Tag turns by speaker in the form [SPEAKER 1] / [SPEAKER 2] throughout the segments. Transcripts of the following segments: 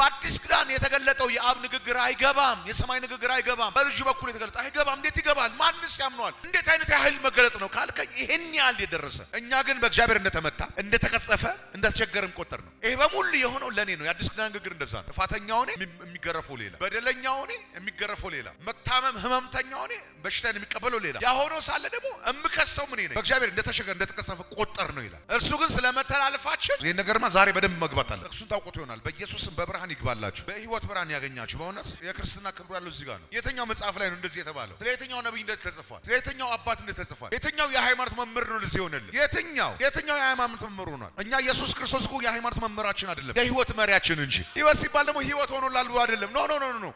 [SPEAKER 1] በአዲስ ኪዳን የተገለጠው የአብ ንግግር አይገባም የሰማይ ንግግር አይገባም በልጁ በኩል የተገለጠ አይገባም እንዴት ይገባል ማንስ ያምነዋል እንዴት አይነት ያህል መገለጥ ነው ካልከኝ ይሄን ያህል የደረሰ እኛ ግን በእግዚአብሔር እንደተመታ እንደተቀጸፈ እንደተቸገረን ቆጠር ነው ይሄ በሙሉ የሆነው ለኔ ነው የአዲስ ኪዳን ንግግር እንደዛ ነው ጥፋተኛው ነኝ የሚገረፈው ሌላ በደለኛው ነኝ የሚገረፈው ሌላ መታመም ህመምተኛው ነኝ በሽታን የሚቀበለው ሌላ ያሆነው ሳለ ደግሞ እምከሰው ምን ነኝ በእግዚአብሔር እንደተቸገረ እንደተቀጸፈ ቆጠር ነው ይላል እርሱ ግን ስለመተላለፋችን ይሄ ነገርማ ዛሬ በደንብ መግባት አለ እሱን ታውቁት ይሆናል በኢየሱስም በብርሃን ይግባላችሁ በህይወት ብርሃን ያገኛችሁ በእውነት የክርስትና ክብር ያለው እዚህ ጋር ነው የትኛው መጽሐፍ ላይ ነው እንደዚህ የተባለው ስለየትኛው ነብይ እንደተጽፏል ስለየትኛው አባት እንደተጽፏል የትኛው የሃይማኖት መምህር ነው እንደዚህ ሆነልን የትኛው የሃይማኖት መምህር ሆኗል እኛ ኢየሱስ ክርስቶስ እኮ የሃይማኖት መምህራችን አይደለም የህይወት መሪያችን እንጂ ህይወት ሲባል ደግሞ ህይወት ሆኖላል አይደለም ኖ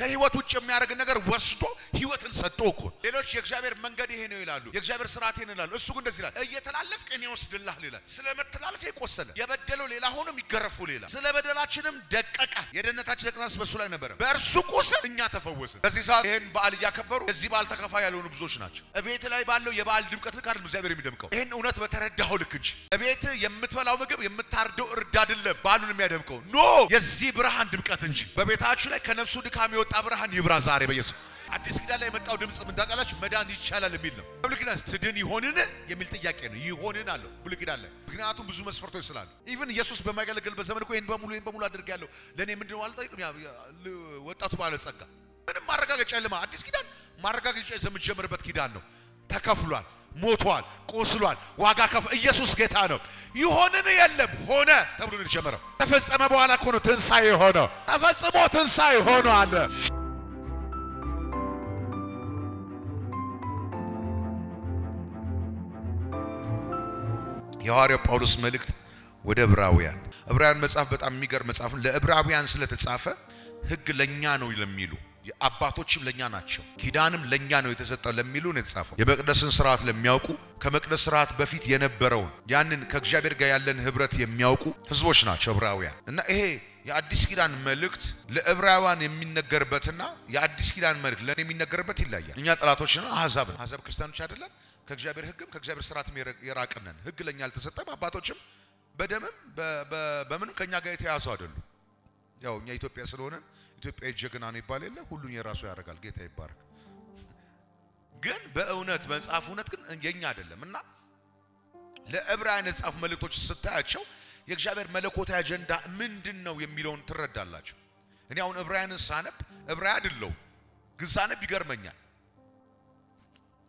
[SPEAKER 1] ከህይወት ውጭ የሚያደርግ ነገር ወስዶ ህይወትን ሰጥቶ እኮ ሌሎች የእግዚአብሔር መንገድ ይሄ ነው ይላሉ የእግዚአብሔር ሥርዓት ይሄ ነው ይላሉ እሱ ግን እንደዚህ ይላል እየተላለፍክ እኔ ወስድልሃል ይላል ስለመተላለፍ የቆሰለ የበደለው ሌላ ሆኖ የሚገረፉ ሌላ ስለበደላችንም ደቀቀ የደነታችን ደቀናስ በሱ ላይ ነበር በእርሱ ቁስል እኛ ተፈወስን በዚህ ሰዓት ይሄን በዓል ያከበሩ እዚህ በዓል ተካፋይ ያልሆኑ ብዙዎች ናቸው እቤት ላይ ባለው የበዓል ድምቀት ልክ አይደለም እግዚአብሔር የሚደምቀው ይሄን እውነት በተረዳው ልክ እንጂ እቤት የምትበላው ምግብ የምታርደው እርድ አይደለም በዓሉን የሚያደምቀው ኖ የዚህ ብርሃን ድምቀት እንጂ በቤታችሁ ላይ ከነፍሱ ድካም የወጣ ብርሃን ይብራ ዛሬ በኢየሱስ አዲስ ኪዳን ላይ የመጣው ድምጽ ምን ታውቃላችሁ መዳን ይቻላል የሚል ነው ብሉይ ኪዳን ትድን ይሆንን የሚል ጥያቄ ነው ይሆንን አለው ብሉይ ኪዳን ላይ ምክንያቱም ብዙ መስፈርቶች ስላሉ ኢቭን ኢየሱስ በማይገለገልበት ዘመን እኮ ይሄን በሙሉ አድርጋለሁ ለኔ ምንድነው አልጠይቅም ወጣቱ ባለ ጸጋ ምንም ማረጋገጫ የለም አዲስ ኪዳን ማረጋገጫ የምትጀምርበት ኪዳን ነው ተከፍሏል ሞቷል ቆስሏል ዋጋ ከፍ ኢየሱስ ጌታ ነው ይሆንን የለም ሆነ ተብሎ ነው የተጀመረው ተፈጸመ በኋላ እኮ ነው ትንሳኤ ሆነ ተፈጽሞ ትንሳኤ ሆነ አለ የሐዋርያው ጳውሎስ መልእክት ወደ ዕብራውያን መጽሐፍ በጣም የሚገርም መጽሐፍ ለዕብራውያን ስለተጻፈ ሕግ ለኛ ነው ለሚሉ አባቶችም ለኛ ናቸው ኪዳንም ለኛ ነው የተሰጠው ለሚሉ ነው የተጻፈው የመቅደስን ሥርዓት ለሚያውቁ ከመቅደስ ሥርዓት በፊት የነበረውን ያንን ከእግዚአብሔር ጋር ያለን ህብረት የሚያውቁ ህዝቦች ናቸው ዕብራውያን እና ይሄ የአዲስ ኪዳን መልእክት ለዕብራውያን የሚነገርበትና የአዲስ ኪዳን መልእክት ለኔ የሚነገርበት ይለያል እኛ ጠላቶች ነን አሕዛብ ክርስቲያኖች አይደለም ከእግዚአብሔር ሕግም ከእግዚአብሔር ሥርዓትም የራቅነን ሕግ ለኛ አልተሰጠም አባቶችም በደምም በምንም ከኛ ጋር የተያዙ አይደሉ ያው እኛ ኢትዮጵያ ስለሆነ ኢትዮጵያ ጀግና ነው ይባል የለ ሁሉን የራሱ ያደርጋል ጌታ ይባረክ ግን በእውነት መጽሐፍ እውነት ግን የኛ አይደለም እና ለዕብራውያን የተጻፉ መልእክቶች ስታያቸው የእግዚአብሔር መለኮታዊ አጀንዳ ምንድነው የሚለውን ትረዳላችሁ እኔ አሁን ዕብራውያንን ሳነብ ዕብራዊ አይደለም ግን ሳነብ ይገርመኛል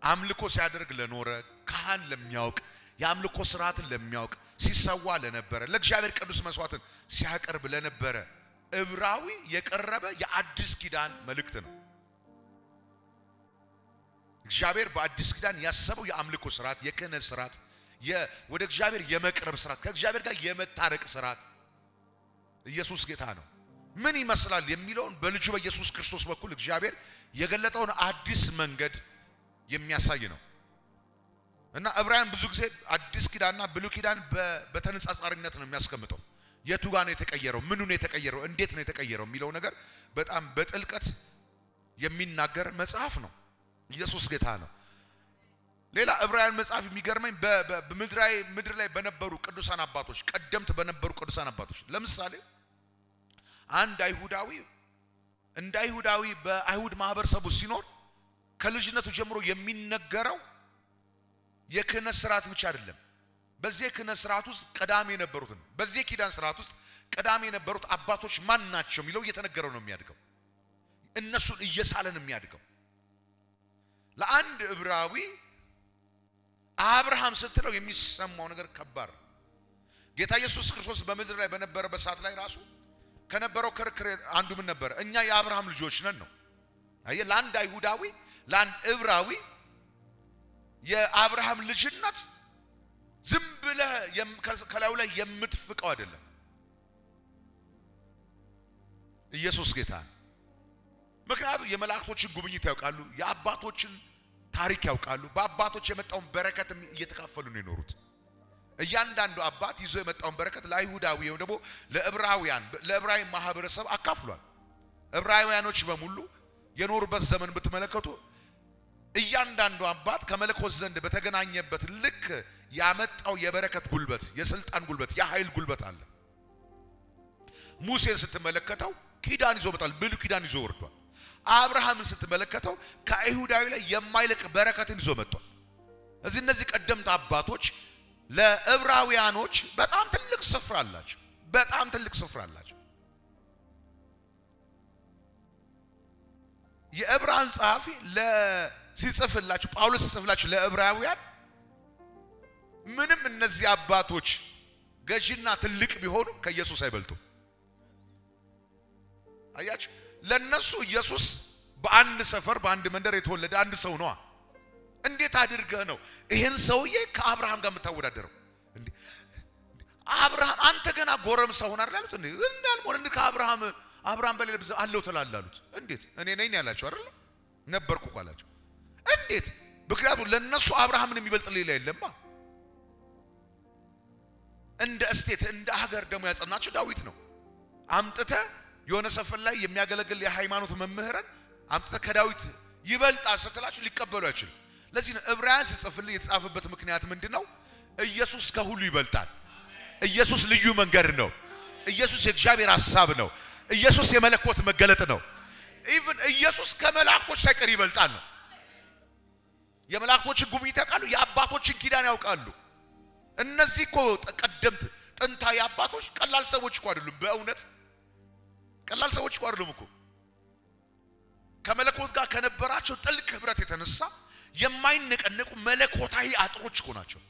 [SPEAKER 1] አምልኮ ሲያደርግ ለኖረ ካህን ለሚያውቅ የአምልኮ ሥርዓትን ለሚያውቅ ሲሰዋ ለነበረ ለእግዚአብሔር ቅዱስ መስዋዕትን ሲያቀርብ ለነበረ ዕብራዊ የቀረበ የአዲስ ኪዳን መልእክት ነው እግዚአብሔር በአዲስ ኪዳን ያሰበው የአምልኮ ሥርዓት የክህነት ሥርዓት ወደ እግዚአብሔር የመቅረብ ሥርዓት ከእግዚአብሔር ጋር የመታረቅ ሥርዓት ኢየሱስ ጌታ ነው ምን ይመስላል የሚለውን በልጁ በኢየሱስ ክርስቶስ በኩል እግዚአብሔር የገለጠውን አዲስ መንገድ የሚያሳይ ነው እና ዕብራውያን ብዙ ጊዜ አዲስ ኪዳንና ብሉይ ኪዳን በተነጻጻሪነት ነው የሚያስቀምጠው የቱ ጋር ነው የተቀየረው ምኑ ነው የተቀየረው እንዴት ነው የተቀየረው የሚለው ነገር በጣም በጥልቀት የሚናገር መጽሐፍ ነው ኢየሱስ ጌታ ነው ሌላ ዕብራውያን መጽሐፍ የሚገርመኝ በምድር ላይ በነበሩ ቅዱሳን አባቶች ቀደምት በነበሩ ቅዱሳን አባቶች ለምሳሌ አንድ አይሁዳዊ በአይሁድ ማህበረሰቡ ሲኖር ከልጅነቱ ጀምሮ የሚነገረው የክህነት ሥርዓት ብቻ አይደለም በዚህ የክህነት ሥርዓት ውስጥ ቀዳሚ የነበሩትን በዚህ ኪዳን ሥርዓት ውስጥ ቀዳሚ የነበሩት አባቶች ማን ናቸው የሚለው እየተነገረው ነው የሚያድገው እነሱን እየሳለን የሚያድገው ለአንድ ዕብራዊ አብርሃም ስትለው የሚሰማው ነገር ከባድ ጌታ ኢየሱስ ክርስቶስ በምድር ላይ በነበረበት ሰዓት ላይ ራሱ ከነበረው ክርክር አንዱ ምን ነበር እኛ የአብርሃም ልጆች ነን ነው አየ ለአንድ አይሁዳዊ ለአንድ ዕብራዊ የአብርሃም ልጅነት ዝም ብለህ ከላዩ ላይ የምትፍቀው አይደለም ኢየሱስ ጌታ ምክንያቱም የመላእክቶችን ጉብኝት ያውቃሉ የአባቶችን ታሪክ ያውቃሉ በአባቶች የመጣውን በረከት እየተካፈሉ ነው የኖሩት እያንዳንዱ አባት ይዞ የመጣውን በረከት ለአይሁዳዊ ወይ ደግሞ ለዕብራዊ ማህበረሰብ አካፍሏል ዕብራውያኖች በሙሉ የኖሩበት ዘመን ብትመለከቱ እያንዳንዱ አባት ከመለኮት ዘንድ በተገናኘበት ልክ ያመጣው የበረከት ጉልበት የስልጣን ጉልበት የኃይል ጉልበት አለ ሙሴን ስትመለከተው ኪዳን ይዞ መጣል ብሉ ኪዳን ይዞ ወርዷል አብርሃምን ስትመለከተው ከአይሁዳዊ ላይ የማይለቅ በረከትን ይዞ መጥቷል እነዚህ ቀደምት አባቶች ለዕብራውያኖች በጣም ትልቅ ስፍራ አላቸው በጣም ትልቅ ስፍራ አላቸው የዕብራውያን ጻፊ ሲጽፍላችሁ ጳውሎስ ሲጽፍላችሁ ለዕብራውያን ምንም እነዚህ አባቶች ገዢና ትልቅ ቢሆኑ ከኢየሱስ አይበልጡ አያችሁ ለነሱ ኢየሱስ በአንድ ሰፈር በአንድ መንደር የተወለደ አንድ ሰው ነው እንዴት አድርገህ ነው ይሄን ሰውዬ ከአብርሃም ጋር የምታወዳደረው እንዴ አብርሃም አንተ ገና ጎረምሳ ሆናል አሉት እንዴ እንዳልሞን እንዴ ከአብርሃም በሌለ ብዙ አለው ተላላሉት እንዴት እኔ ነኝ ያላችሁ አይደል ነበርኩ ቃላችሁ እንዴት ምክንያቱም ለነሱ አብርሃምን የሚበልጥ ሌላ የለማ እንደ እስቴት እንደ ሀገር ደሞ ያጸናቸው ዳዊት ነው አምጥተ የሆነ ሰፈር ላይ የሚያገለግል የሃይማኖት መምህራን አምጥተ ከዳዊት ይበልጣል ስትላችሁ ሊቀበሉ አይችልም ለዚህ ነው ዕብራውያን ሲጽፍልን የተጻፈበት ምክንያት ምንድነው ኢየሱስ ከሁሉ ይበልጣል ኢየሱስ ልዩ መንገድ ነው ኢየሱስ የእግዚአብሔር ሐሳብ ነው ኢየሱስ የመለኮት መገለጥ ነው ኢቭን ኢየሱስ ከመላእክቶች ሳይቀር ይበልጣል ነው የመላእክቶችን ጉብኝት ያውቃሉ የአባቶችን ኪዳን ያውቃሉ እነዚህ እኮ ቀደምት ጥንታዊ አባቶች ቀላል ሰዎች እኮ አይደሉም በእውነት ቀላል ሰዎች እኮ አይደሉም እኮ ከመለኮት ጋር ከነበራቸው ጥልቅ ህብረት የተነሳ የማይነቀነቁ መለኮታዊ አጥሮች እኮ ናቸው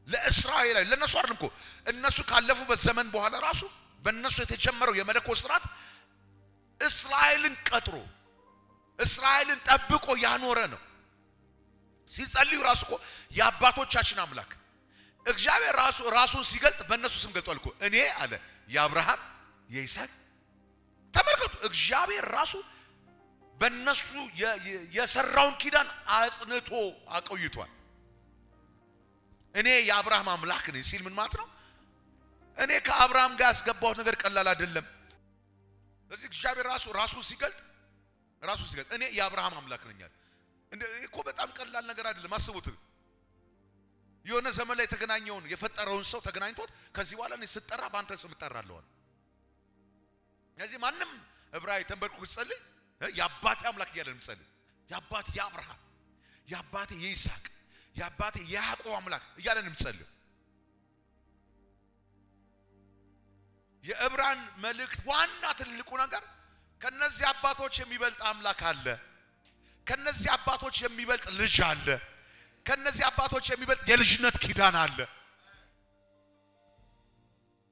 [SPEAKER 1] ለእስራኤል ለነሱ አይደለም እኮ እነሱ ካለፉበት ዘመን በኋላ ራሱ በእነሱ የተጀመረው የመለኮት ሥርዓት እስራኤልን ቀጥሮ እስራኤልን ጠብቆ ያኖረ ነው ሲጸልዩ ራሱ እኮ የአባቶቻችን አምላክ እግዚአብሔር ራሱን ሲገልጥ በእነሱ ስም ገልጧል እኮ እኔ አለ የአብርሃም የይስሐቅ ተመልከቱ እግዚአብሔር ራሱ በእነሱ የሰራውን ኪዳን አጽንቶ አቆይቷል እኔ የአብርሃም አምላክ ነኝ ሲል ምን ማለት ነው እኔ ከአብርሃም ጋር ያስገባሁት ነገር ቀላል አይደለም ስለዚህ እግዚአብሔር ራሱን ሲገልጥ እኔ የአብርሃም አምላክ ነኝ አለ እኮ በጣም ቀላል ነገር አይደለም አስቡት የሆነ ዘመን ላይ ተገናኘውን የፈጠረውን ሰው ተገናኝቶት ከዚህ በኋላ እኔ ስጠራ ባንተ ስም እጠራለሁ ስለዚህ ማንም ዕብራዊ ተንበርክኮ ሲጸልይ የአባቴ አምላክ እያለ ነው የአባቴ የአብርሃም የአባቴ የይስሐቅ የአባቴ የያዕቆብ አምላክ እያለ ነው የሚጸልየው የዕብራን መልእክት ዋና ትልቁ ነገር ከነዚህ አባቶች የሚበልጥ አምላክ አለ ከነዚህ አባቶች የሚበልጥ ልጅ አለ ከነዚህ አባቶች የሚበልጥ የልጅነት ኪዳን አለ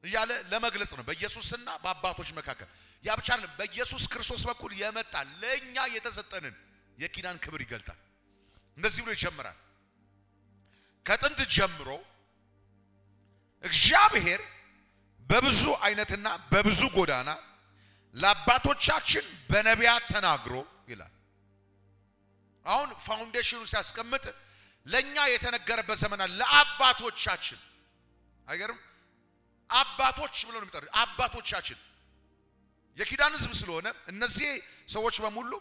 [SPEAKER 1] እያለ ለመግለጽ ነው በኢየሱስና በአባቶች መካከል ያ ብቻ አይደለም በኢየሱስ ክርስቶስ በኩል የመጣ ለኛ የተሰጠንን የኪዳን ክብር ይገልጣል እንደዚህ ብሎ ይጀምራል ከጥንት ጀምሮ እግዚአብሔር በብዙ አይነትና በብዙ ጎዳና ለአባቶቻችን በነቢያት ተናግሮ ይላል አሁን ፋውንዴሽኑ ሲያስቀምጥ ለኛ የተነገረበት ዘመን አለ ለአባቶቻችን አይገርም አባቶች ብሎ ነው የሚጠሩት አባቶቻችን የኪዳን ሕዝብ ስለሆነ እነዚህ ሰዎች በሙሉ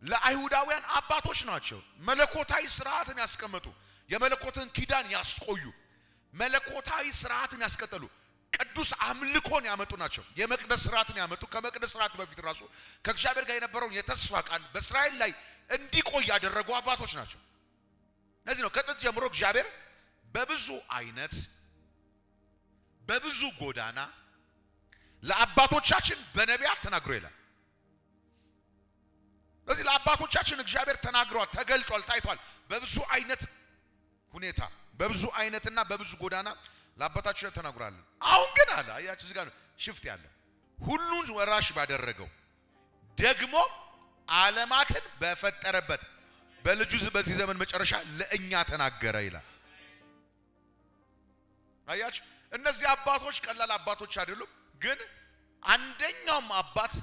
[SPEAKER 1] ለአይሁዳውያን አባቶች ናቸው መለኮታዊ ሥርዓትን ያስቀመጡ የመለኮትን ኪዳን ያስቆዩ መለኮታዊ ሥርዓትን ያስቀጠሉ ቅዱስ አምልኮን ያመጡ ናቸው የመቅደስ ሥርዓትን ያመጡ ከመቅደስ ሥርዓት በፊት ራሱ ከእግዚአብሔር ጋር የነበረውን የተስፋ ቃል በእስራኤል ላይ እንዲቆይ ያደረጉ አባቶች ናቸው ለዚህ ነው ከጥንት ጀምሮ እግዚአብሔር በብዙ አይነት በብዙ ጎዳና ለአባቶቻችን በነቢያት ተናግሮ ይላል ለዚህ ለአባቶቻችን እግዚአብሔር ተናግሯል ተገልጧል ታይቷል በብዙ አይነት ሁኔታ በብዙ አይነትና በብዙ ጎዳና ለአባታችን ተናግሯል አሁን ግን አለ አያችሁ እዚህ ጋር ሽፍት ያለ ሁሉን ወራሽ ባደረገው ደግሞ ዓለማትን በፈጠረበት በልጁ በዚህ ዘመን መጨረሻ ለእኛ ተናገረ ይላል አያችሁ እነዚህ አባቶች ቀላል አባቶች አይደሉም ግን አንደኛውም አባት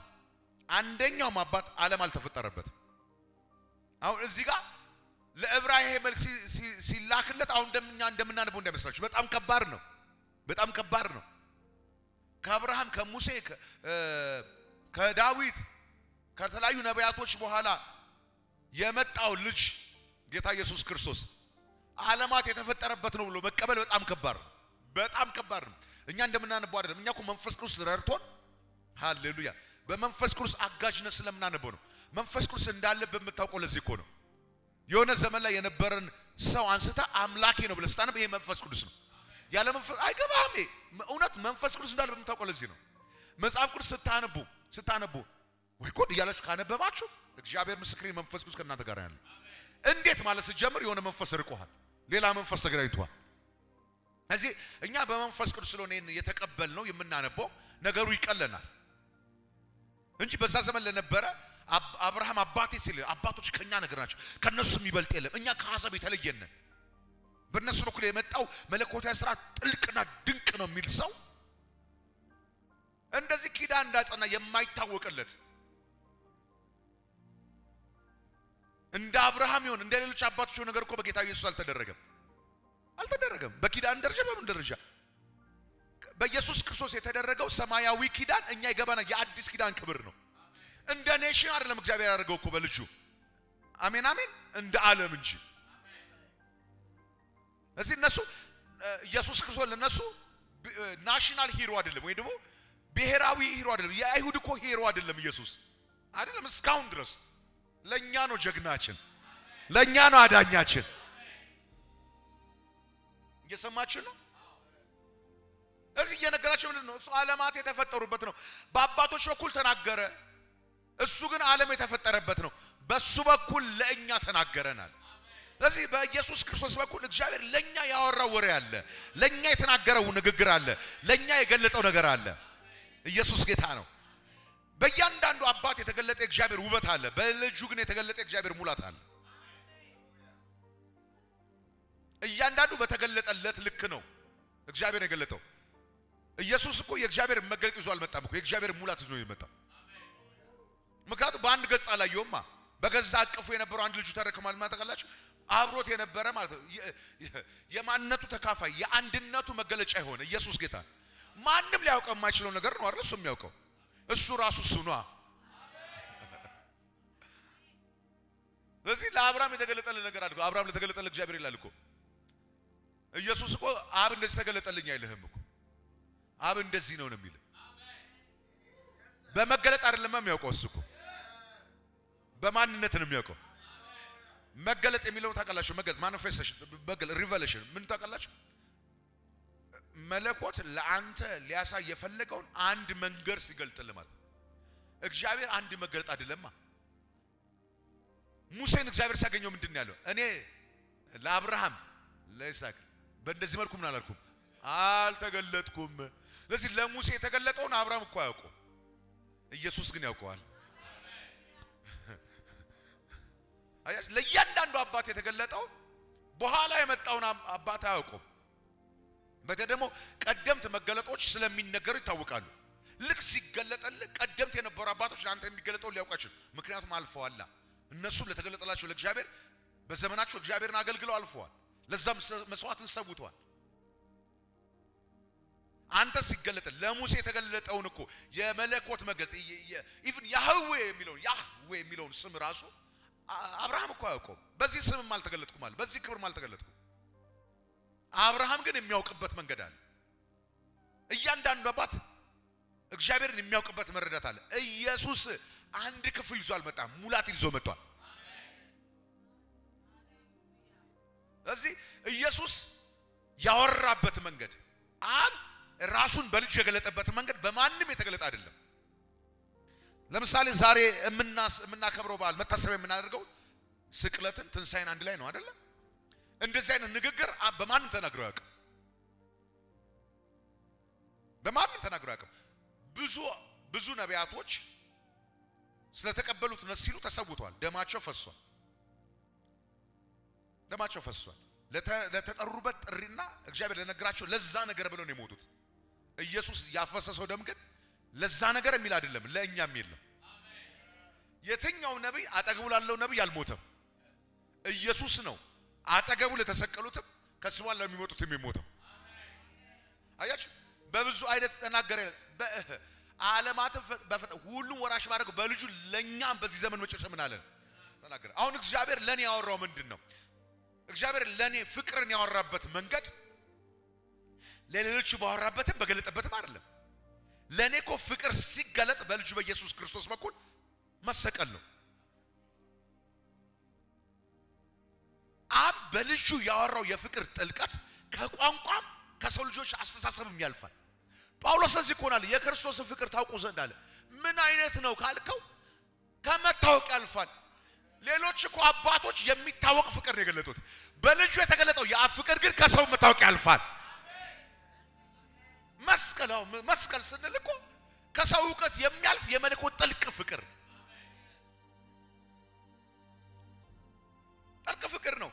[SPEAKER 1] ዓለም አልተፈጠረበትም አሁን እዚህ ጋር ለዕብራውያን መልእክት ሲላክለት አሁን እንደምናነበው እንደምስላችሁ በጣም ከባድ ነው ከአብርሃም ከሙሴ ከዳዊት ከተለያዩ ነቢያቶች በኋላ የመጣው ልጅ ጌታ ኢየሱስ ክርስቶስ ዓለማት የተፈጠረበት ነው ብሎ መቀበል በጣም ከባድ ነው እኛ እንደምናነበው አይደለም እኛ እኮ መንፈስ ቅዱስ ረድቶን ሃሌሉያ በመንፈስ ቅዱስ አጋዥነት ስለምናነበው ነው መንፈስ ቅዱስ እንዳለ በመታወቀው ለዚህ እኮ ነው የሆነ ዘመን ላይ የነበረን ሰው አንስታ አምላኬ ነው ብለህ ስታነብ ይሄ መንፈስ ቅዱስ ነው ያለ መንፈስ አይገባም እውነት መንፈስ ቅዱስ እንዳለ በመታወቀው ለዚህ ነው መጽሐፍ ቅዱስ ስታነቡ ወይ ኮድ እያላችሁ ካነበባችሁ እግዚአብሔር ምስክሬ መንፈስ ቅዱስ ከእናንተ ጋር ያለ እንዴት ማለት ሲጀምር የሆነ መንፈስ ርቆሃል ሌላ መንፈስ ተገናኝቷል እዚህ እኛ በመንፈስ ቅዱስ ስለሆነ የተቀበልነው የምናነበው ነገሩ ይቀለናል እንጂ በዛ ዘመን ለነበረ አብርሃም አባቴ ሲል አባቶች ከኛ ነገር ናቸው ከነሱም ይበልጥ የለም እኛ ከሐሳብ የተለየን በእነሱ በኩል የመጣው መለኮታዊ ሥራ ጥልቅና ድንቅ ነው የሚል ሰው እንደዚህ ኪዳን እንዳጸና የማይታወቅለት እንደ አብርሃም ይሁን እንደ ሌሎች አባቶች ነገር እኮ በጌታ ኢየሱስ አልተደረገም በኪዳን ደረጃ በምን ደረጃ በኢየሱስ ክርስቶስ የተደረገው ሰማያዊ ኪዳን እኛ ይገባና የአዲስ ኪዳን ክብር ነው እንደ ኔሽን አይደለም እግዚአብሔር ያደረገው እኮ በልጁ አሜን እንደ ዓለም እንጂ እዚህ እነሱ ኢየሱስ ክርስቶስ ለነሱ ናሽናል ሂሮ አይደለም ወይ ደግሞ ብሔራዊ ሂሮ አይደለም የአይሁድ እኮ ሂሮ አይደለም ኢየሱስ አይደለም እስካሁን ድረስ ለኛ ነው ጀግናችን ለኛ ነው አዳኛችን እየሰማችሁ ነው እዚህ የነገራችሁ ምንድነው እሱ ዓለማት የተፈጠሩበት ነው በአባቶች በኩል ተናገረ እሱ ግን ዓለም የተፈጠረበት ነው በሱ በኩል ለኛ ተናገረናል ስለዚህ በኢየሱስ ክርስቶስ በኩል እግዚአብሔር ለኛ ያወራው ወሬ አለ ለኛ የተናገረው ንግግር አለ ለኛ የገለጠው ነገር አለ ኢየሱስ ጌታ ነው በእያንዳንዱ አባት የተገለጠ እግዚአብሔር ውበት አለ በልጁ ግን የተገለጠ እግዚአብሔር ሙላት አለ እያንዳንዱ በተገለጠለት ልክ ነው እግዚአብሔር የገለጠው ኢየሱስ እኮ የእግዚአብሔር መገለጥ ይዞ አልመጣም እኮ የእግዚአብሔር ሙላት ይዞ የመጣው ምክንያቱም በአንድ ገጽ አላየውማ በገዛ አቅፉ የነበረው አንድ ልጁ ተረከማል ማተቀላችሁ አብሮት የነበረ ማለት ነው የማንነቱ ተካፋይ የአንድነቱ መገለጫ የሆነ ኢየሱስ ጌታ ማንንም ሊያውቀው የማይችለው ነገር ነው አይደል እሱ የሚያውቀው እሱ ራሱ እሱ ነው ስለዚህ ለአብርሃም የተገለጠለት ነገር አድርጎ አብርሃም ለተገለጠለት እግዚአብሔር ይላል እኮ ኢየሱስ እኮ አብ እንደዚህ ተገለጠልኝ አይልህም እኮ አብ እንደዚህ ነው የሚል በመገለጥ አይደለም የሚያውቀው እሱ እኮ በማንነት ነው የሚያውቀው መገለጥ የሚለው ታውቃላችሁ መገለጥ ማኒፌስቴሽን መገለጥ ሪቨሌሽን ምን ታውቃላችሁ መለኮት ለአንተ ሊያሳይ የፈለገውን አንድ መንገድ ሲገልጥልህ ማለት እግዚአብሔር አንድ መገለጥ አይደለማ ሙሴን እግዚአብሔር ሲያገኘው ምንድን ያለው እኔ ለአብርሃም ለይስሐቅ በእንደዚህ መልኩ ምን አላልኩም አልተገለጥኩም ስለዚህ ለሙሴ የተገለጠውን አብርሃም እኮ ያውቀው ኢየሱስ ግን ያውቀዋል አያች ለእያንዳንዱ አባት የተገለጠው በኋላ የመጣውን አባት አያውቀው በተደሞ ቀደምት መገለጦች ስለሚነገሩ ይታወቃሉ ልክ ሲገለጠልህ ቀደምት የነበሩ አባቶች አንተ የሚገለጠው ሊያውቃቸው ምክንያቱም አልፈዋል እነሱ ለተገለጠላቸው ለእግዚአብሔር በዘመናቸው እግዚአብሔርን አገልግለው አልፈዋል ለዛም መስዋዕትን ሰውተዋል አንተ ሲገለጥ ለሙሴ የተገለጠውን እኮ የመለኮት መገለጥ ኢቭን ያህዌ የሚለውን ስም ራሱ አብርሃም እኮ ያውቀው በዚህ ስም አልተገለጥኩም አለ በዚህ ክብር አልተገለጥኩም አብርሃም ግን የሚያውቅበት መንገድ አለ እያንዳንዱ አባት እግዚአብሔርን የሚያውቅበት መረዳት አለ ኢየሱስ አንድ ክፍል ይዞ አልመጣም ሙላት ይዞ መጥቷል ስለዚህ ኢየሱስ ያወራበት መንገድ አብ ራሱን በልጅ የገለጠበት መንገድ በማንም የተገለጠ አይደለም ለምሳሌ ዛሬ የምናከብረው በዓል መታሰቢያ የምናደርገው ስቅለትን ትንሳኤን አንድ ላይ ነው አይደል እንደዚህ አይነት ንግግር በማንም ተናግሮ ያውቃል በማንም ተናግሮ ያውቃል ብዙ ነቢያቶች ስለተቀበሉት ነሲሉ ተሰውቷል ደማቸው ፈሷል ለተጠሩበት ጥሪና እግዚአብሔር ለነገራቸው ለዛ ነገር ብለው ነው የሞቱት ኢየሱስ ያፈሰሰው ደም ግን ለዛ ነገር የሚል አይደለም ለእኛም የለም የትኛው ነብይ አጠገቡ ላለው ነብይ አልሞተም ኢየሱስ ነው አጠገቡ ለተሰቀሉትም ከስሟል ለሚሞቱትም የሚሞተው አያችሁ በብዙ አይነት ተናገረ ዓለማት ሁሉ ወራሽ ማድረግ በልጁ ለኛም በዚህ ዘመን መጨረሻ ምን አለን ተናገረ አሁን እግዚአብሔር ለኔ ያወራው ምንድነው እግዚአብሔር ለኔ ፍቅርን ያወራበት መንገድ ለሌሎች ባወራበትም በገለጠበትም አይደለም ለኔኮ ፍቅር ሲገለጥ በልጁ በኢየሱስ ክርስቶስ በኩል መሰቀል ነው አብ በልጁ ያወራው የፍቅር ጥልቀት ከቋንቋም ከሰው ልጆች አስተሳሰብም ያልፋል ጳውሎስ እዚህ ቆናል የክርስቶስ ፍቅር ታውቁ ዘንድ አለ ምን አይነት ነው ካልከው ከመታወቅ ያልፋል ሌሎች እኮ አባቶች የሚታወቅ ፍቅር ነው የገለጡት በልጁ የተገለጠው የአብ ፍቅር ግን ከሰው መታወቅ ያልፋል መስቀል ስንል እኮ ከሰው ዕውቀት የሚያልፍ የመለኮት ጥልቅ ፍቅር ጥልቅ ፍቅር ነው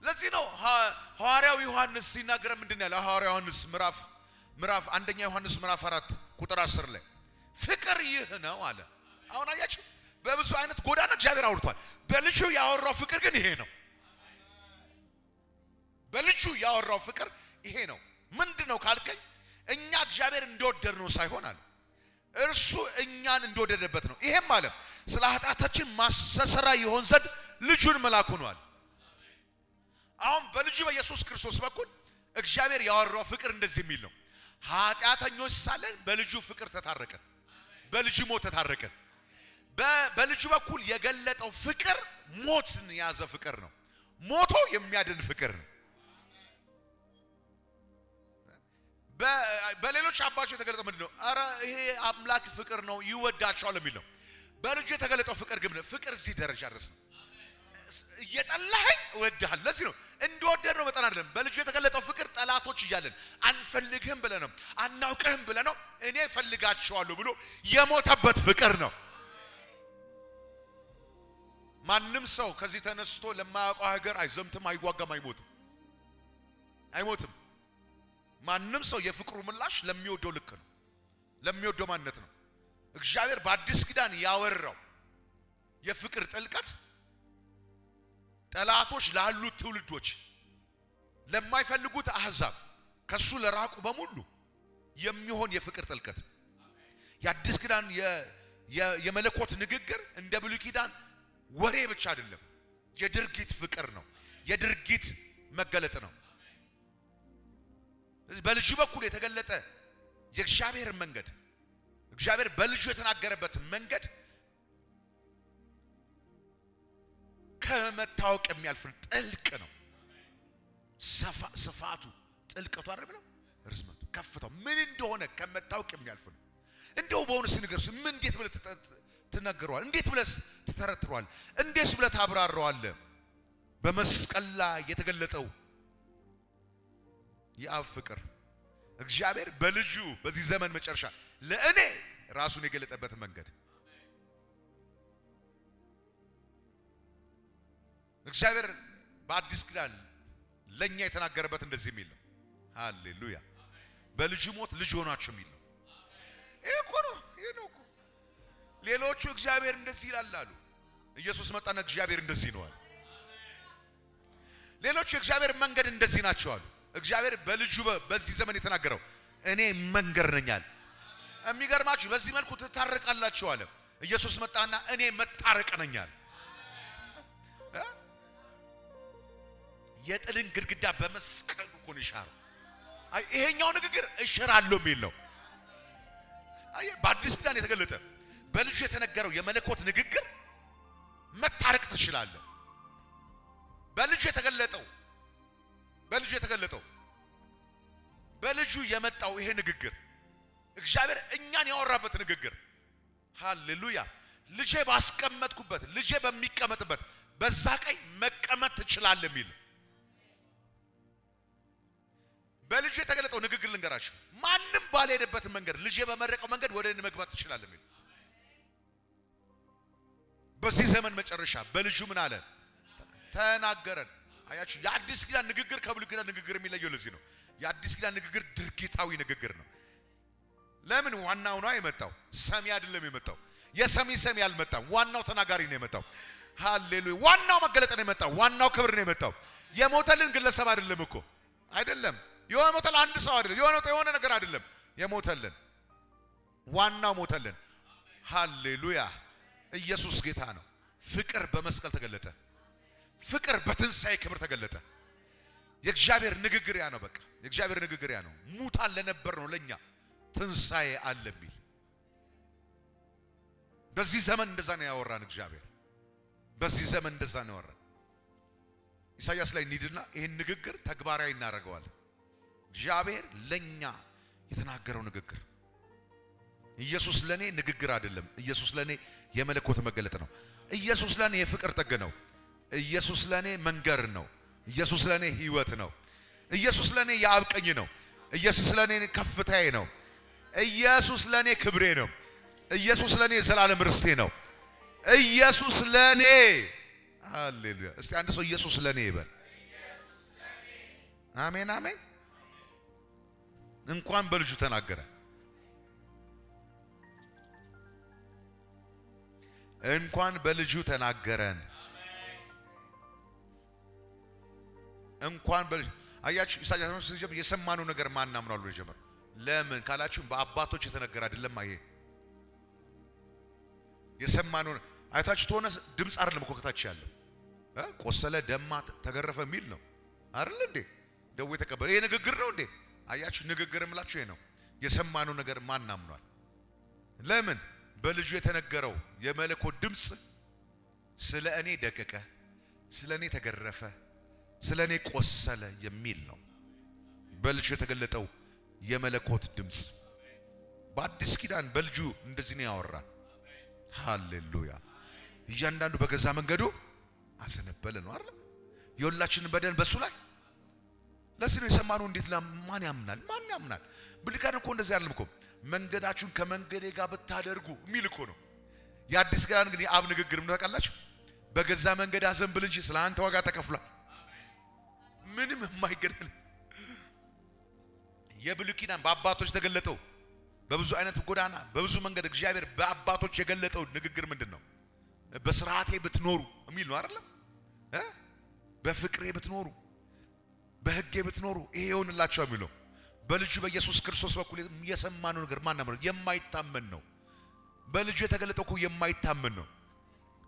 [SPEAKER 1] ለዚህ ነው ሐዋርያው ዮሐንስ ሲናገር ምንድነው ያለው ሐዋርያው ዮሐንስ ምዕራፍ አንደኛ ዮሐንስ ምዕራፍ 4 ቁጥር 10 ላይ ፍቅር ይህ ነው አለ አሁን አያችሁ በብዙ አይነት ጎዳና እግዚአብሔር አውርቷል በልጁ ያወራው ፍቅር ግን ይሄ ነው በልጁ ያወራው ፍቅር ይሄ ነው ምንድነው ካልከኝ እኛ እግዚአብሔር እንደወደድ ነው ሳይሆን አለ እርሱ እኛን እንደወደደበት ነው ይሄም አለ ስለ ኃጢአታችን ማስተሰሪያ ይሆን ዘንድ ልጁን መላኩ ነው አለ አሁን በልጁ በኢየሱስ ክርስቶስ በኩል እግዚአብሔር ያወራው ፍቅር እንደዚህ የሚል ነው ኃጢአተኞች ሳለን በልጁ ፍቅር ተታረቀን በልጁ ሞት ተታረቀን በልጁ በኩል የገለጠው ፍቅር ሞትን ያዘ ፍቅር ነው ሞቶ የሚያድን ፍቅር ነው በሌሎች አባቶች የተገለጠው ምንድነው አረ ይሄ አምላክ ፍቅር ነው ይወዳቸዋል የሚለው በልጁ የተገለጠው ፍቅር ግን ፍቅር እዚህ ደረጃ ድረስ ነው እየጠላኸኝ እወድሃለሁ ለዚህ ነው እንደወደድ ነው መጠን አይደለም በልጁ የተገለጠው ፍቅር ጠላቶች እያለን አንፈልግህም ብለህ ነው አናውቅህም ብለህ ነው እኔ ፈልጋቸዋለሁ ብሎ የሞተበት ፍቅር ነው ማንንም ሰው ከዚህ ተነስቶ ለማያውቀው ሀገር አይዘምትም አይዋጋም አይሞትም ማንንም ሰው የፍቅሩ ምላሽ ለሚወደው ልክ ነው ለሚወደው ማንነት ነው እግዚአብሔር በአዲስ ኪዳን ያወራው የፍቅር ጥልቀት ጠላቶች ላሉት ትውልዶች ለማይፈልጉት አህዛብ ከሱ ለራቁ በሙሉ የሚሆን የፍቅር ጥልቀት የአዲስ ኪዳን የመለኮት ንግግር እንደ ብሉይ ኪዳን ወሬ ብቻ አይደለም የድርጊት ፍቅር ነው የድርጊት መገለጥ ነው በልጁ በኩል የተገለጠ የእግዚአብሔር መንገድ እግዚአብሔር በልጁ የተናገረበት መንገድ ከመታወቅ የሚያልፍ ጥልቅ ነው ስፋቱ ጥልቀቱ አይደለም ርዝመቱ ከፍታው ምን እንደሆነ ከመታወቅ የሚያልፍ ነው እንደው በእውነት ንገርስ ምን እንዴት ብለህ ትነግረዋል እንዴት ብለህ ትተረትረዋል እንዴት ብለህ ታብራራዋል በመስቀል ላይ የተገለጠው የአብ ፍቅር እግዚአብሔር በልጁ በዚህ ዘመን መጨረሻ ለእኔ ራሱን የገለጠበት መንገድ እግዚአብሔር በአዲስ ኪዳን ለኛ የተናገረበት እንደዚህ የሚል ነው ሃሌሉያ በልጁ ሞት ልጅ ሆናችሁ የሚል ነው እኮ ነው ሌሎቹ እግዚአብሔር እንደዚህ ይላል አሉ ኢየሱስ መጣና እግዚአብሔር እንደዚህ ነው አለ ሌሎቹ እግዚአብሔር መንገድ እንደዚህ ናቸው አሉ እግዚአብሔር በልጁ በዚህ ዘመን የተናገረው እኔ መንገድ ነኝ አለ የሚገርማችሁ በዚህ መልኩ ተታረቃላችሁ አለ ኢየሱስ መጣና እኔ መታረቅ ነኝ አለ የጥልን ግድግዳ በመስቀሉ እኮ ነው ይሻረው ይሄኛው ንግግር እሽራለሁ የሚል ነው በአዲስ ኪዳን የተገለጠ በልጁ የተነገረው የመለኮት ንግግር መታረቅ ትችላለህ በልጁ የተገለጠው በልጁ የመጣው ይሄ ንግግር እግዚአብሔር እኛን ያወራበት ንግግር ሃሌሉያ ልጄ ባስቀመጥኩበት ልጄ በሚቀመጥበት በዛ ቀኝ መቀመጥ ትችላለህ የሚል በልጁ የተገለጠው ንግግር ልንገራችሁ ማንንም ባልሄደበት መንገድ ልጄ በመረቀው መንገድ ወደ እኔ መግባት ትችላለህ የሚል በዚህ ዘመን መጨረሻ በልጁ ምን አለ ተናገረን አያችሁ የአዲስ ኪዳን ንግግር ከብሉይ ኪዳን ንግግር የሚለየው ለዚህ ነው የአዲስ ኪዳን ንግግር ድርጊታዊ ንግግር ነው ለምን ዋናው ነው የመጣው ሰሚ አይደለም የመጣው የሰሚ ያልመጣው ዋናው ተናጋሪ ነው የመጣው ሃሌሉያ ዋናው መገለጥ ነው የመጣው ዋናው ክብር ነው የመጣው የሞተልን ግለሰብ አይደለም እኮ አይደለም የሞተል አንድ ሰው አይደለም የሆነ ነገር አይደለም የሞተልን ዋናው ሞተልን ሃሌሉያ ኢየሱስ ጌታ ነው ፍቅር በመስቀል ተገለጠ ፍቅር በትንሳኤ ክብር ተገለጠ የእግዚአብሔር ንግግር ያ ነው በቃ የእግዚአብሔር ንግግር ያ ነው ሙታን ለነበር ነው ለኛ ትንሳኤ አለ ቢል በዚህ ዘመን እንደዛ ነው ያወራን እግዚአብሔር። በዚህ ዘመን እንደዛ ነው ያወራን። ኢሳይያስ ላይ እንሂድና ይሄን ንግግር ተግባራዊ እናደርገዋለን። እግዚአብሔር ለኛ የተናገረው ንግግር ኢየሱስ ለኔ ንግግር አይደለም። ኢየሱስ ለኔ የመለኮት መገለጥ ነው። ኢየሱስ ለኔ የፍቅር ጥግ ነው። ኢየሱስ ለኔ መንገር ነው። ኢየሱስ ለኔ ህይወት ነው። ኢየሱስ ለኔ የአብ ቀኝ ነው። ኢየሱስ ለኔ ከፍታዬ ነው። ኢየሱስ ለኔ ክብሬ ነው። ኢየሱስ ለኔ ዘላለም ርስቴ ነው። ኢየሱስ ለኔ ሃሌሉያ። እስቲ አንድ ሰው ኢየሱስ ለኔ ይበል። አሜን አሜን። እንኳን በልጁ ተናገረ። እንኳን በልጁ ተናገረን። እንኳን በልጁ አያችሁ። ኢሳይያስ ሲጀምር የሰማነው ነገር ማን አምናሉ ይጀምር። ለምን ካላችሁ በአባቶች የተነገረ አይደለም። ይሄ የሰማነው አይታችሁ ተሆነ ድምጽ አይደለም እኮ ከታች ያለው ቆሰለ፣ ደማ፣ ተገረፈ የሚል ነው አይደል እንዴ? ደዌ ተቀበለ። ይሄ ንግግር ነው እንዴ? አያችሁ ንግግር እምላችሁ ይሄ ነው። የሰማነው ነገር ማን አምኗል? ለምን በልጁ የተነገረው የመለኮት ድምጽ ስለ እኔ ደቀቀ፣ ስለ እኔ ተገረፈ፣ ስለ እኔ ቆሰለ የሚል ነው። በልጁ የተገለጠው የመለኮት ድምጽ በአዲስ ኪዳን በልጁ እንደዚህ ነው ያወራን። ሃሌሉያ። እያንዳንዱ በገዛ መንገዱ አሰነበለ ነው አይደል? የሁላችንን በደል በሱ ላይ ለዚህ ነው የሰማነው። እንዴት ማን ያምናል? ማን ያምናል? ብልካን እኮ እንደዚህ አይደለም እኮ መንገዳችሁን ከመንገዴ ጋር ብታደርጉ የሚል እኮ ነው። የአዲስ ኪዳን እንግዲህ አብ ንግግር ምን ታውቃላችሁ? በገዛ መንገድ አዘንብል እንጂ ስለ አንተ ዋጋ ተከፍሏል። ምንም የማይገናኝ የብሉይ ኪዳን በአባቶች ተገለጠው በብዙ አይነት ጎዳና በብዙ መንገድ እግዚአብሔር በአባቶች የገለጠው ንግግር ምንድነው? በስርዓቴ ብትኖሩ የሚል ነው አይደል? በፍቅሬ ብትኖሩ በሕጌ ብትኖሩ ይሄ ይሆንላችሁ የሚለው በልጁ በኢየሱስ ክርስቶስ በኩል የሰማነው ነገር ማን ነው? የማይታመን ነው። በልጁ የተገለጠው እኮ የማይታመን ነው።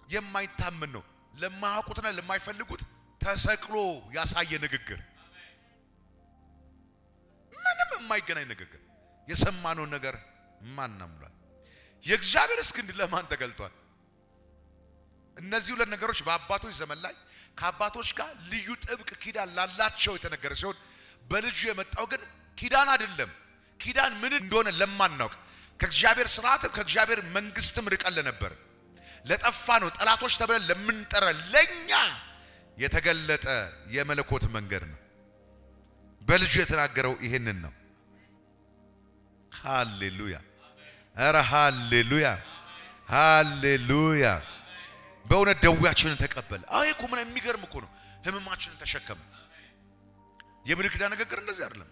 [SPEAKER 1] የማይታመን ነው። ለማያውቁትና ለማይፈልጉት ተሰቅሎ ያሳየ ንግግር፣ ምንም የማይገናኝ ንግግር። የሰማነው ነገር ማን አምኗል? የእግዚአብሔር እስክንድ ለማን ተገልጧል? እነዚህ ሁለት ነገሮች በአባቶች ዘመን ላይ ከአባቶች ጋር ልዩ ጥብቅ ኪዳን ላላቸው የተነገረ ሲሆን በልጁ የመጣው ግን ኪዳን አይደለም። ኪዳን ምን እንደሆነ ለማናውቅ ከእግዚአብሔር ሥርዓት ከእግዚአብሔር መንግስትም ርቀን ለነበር ለጠፋ ነው ጠላቶች ተብለን ለምንጠራ ለኛ የተገለጠ የመለኮት መንገድ ነው። በልጁ የተናገረው ይሄንን ነው። ሃሌሉያ። አረ ሃሌሉያ ሃሌሉያ። በእውነት ደዌያችንን ተቀበለ። አይ እኮ ምን የሚገርም እኮ ነው። ህመማችንን ተሸከመ። የብሉይ ኪዳን ንግግር እንደዚህ አይደለም።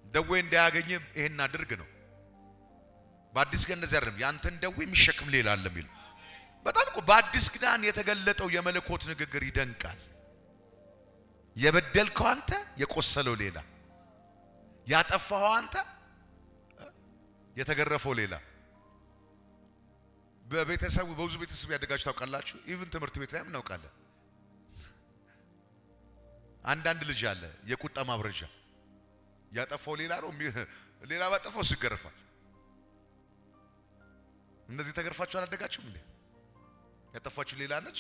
[SPEAKER 1] ደዌ እንዳያገኝም ይሄን አድርግ ነው። በአዲስ ኪዳን እንደዚህ አይደለም። ያንተን ደዌ የሚሸክም ሌላ አለ የሚል በጣም እኮ በአዲስ ኪዳን የተገለጠው የመለኮት ንግግር ይደንቃል። የበደልከው አንተ፣ የቆሰለው ሌላ፣ ያጠፋው አንተ፣ የተገረፈው ሌላ። በቤተሰቡ በብዙ ቤተሰብ ያደጋችሁ ታውቃላችሁ። ኢቭን ትምህርት ቤት ላይም እናውቃለን። አንዳንድ ልጅ አለ የቁጣ ማብረጃ ያጠፋው ሌላ ነው፣ ሌላ ባጠፋው ሲገረፋል። እንደዚህ ተገርፋችሁ አላደጋችሁም እንዴ? ያጠፋችሁ ሌላ ነች፣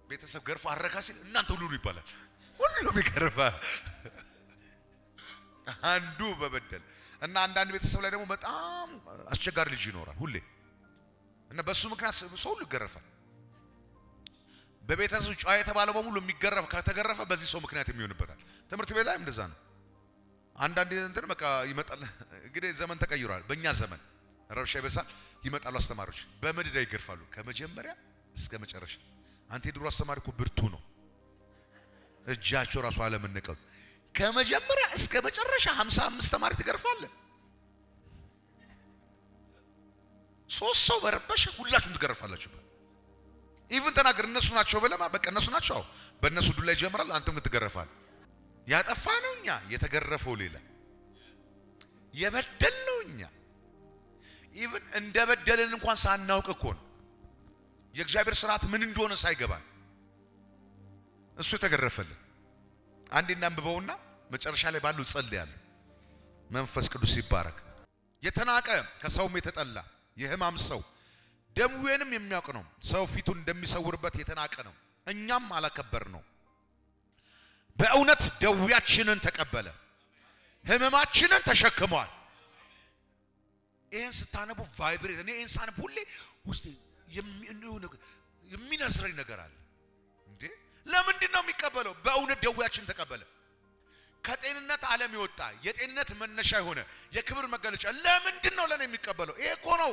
[SPEAKER 1] ቤተሰብ ገርፎ አረካ ሲል እናንተ ሁሉ ይባላል። ሁሉም ይገርፋ አንዱ በበደል እና አንዳንድ ቤተሰብ ላይ ደግሞ በጣም አስቸጋሪ ልጅ ይኖራል ሁሌ እና በሱ ምክንያት ሰው ሁሉ ይገረፋል። በቤተሰብ ጫዋ የተባለው በሙሉ የሚገረፍ ከተገረፈ በዚህ ሰው ምክንያት የሚሆንበታል። ትምህርት ቤት ላይ እንደዛ ነው። አንዳንድ እንትን በቃ ይመጣል። እንግዲህ ዘመን ተቀይሯል። በእኛ ዘመን ረብሻ ይበዛል። ይመጣሉ አስተማሪዎች በመደዳ ይገርፋሉ ከመጀመሪያ እስከ መጨረሻ። አንተ ድሮ አስተማሪ እኮ ብርቱ ነው፣ እጃቸው ራሱ አለመነቀሉ። ከመጀመሪያ እስከ መጨረሻ 55 ተማሪ ትገርፋለህ። ሶስት ሰው በረበሽ ሁላችሁም ትገርፋላችሁ። ኢቭን ተናገር እነሱ ናቸው በለማ በቃ እነሱ ናቸው። በእነሱ ዱላ ይጀምራል፣ አንተም ትገረፋለህ። ያጠፋ ነው እኛ፣ የተገረፈው ሌላ፣ የበደል ነው እኛ። ኢቭን እንደበደልን እንኳን ሳናውቅ እኮ ነው የእግዚአብሔር ሥርዓት ምን እንደሆነ ሳይገባን እሱ የተገረፈልን። አንዴ እናንብበውና መጨረሻ ላይ ባሉ ጸልያለሁ። መንፈስ ቅዱስ ይባረክ። የተናቀ ከሰውም የተጠላ የሕማም ሰው ደዌንም የሚያውቅ ነው ሰው ፊቱን እንደሚሰውርበት የተናቀ ነው እኛም አላከበር ነው በእውነት ደዌያችንን ተቀበለ ህመማችንን ተሸክሟል ይሄን ስታነቡ ቫይብሬት እኔ ይሄን ሳነብ ሁሌ ውስጥ የሚነስረኝ ነገር አለ እንዴ ለምንድን ነው የሚቀበለው በእውነት ደዌያችንን ተቀበለ ከጤንነት ዓለም ይወጣ የጤንነት መነሻ የሆነ የክብር መገለጫ ለምንድን ነው ለኔ የሚቀበለው ይሄ እኮ ነው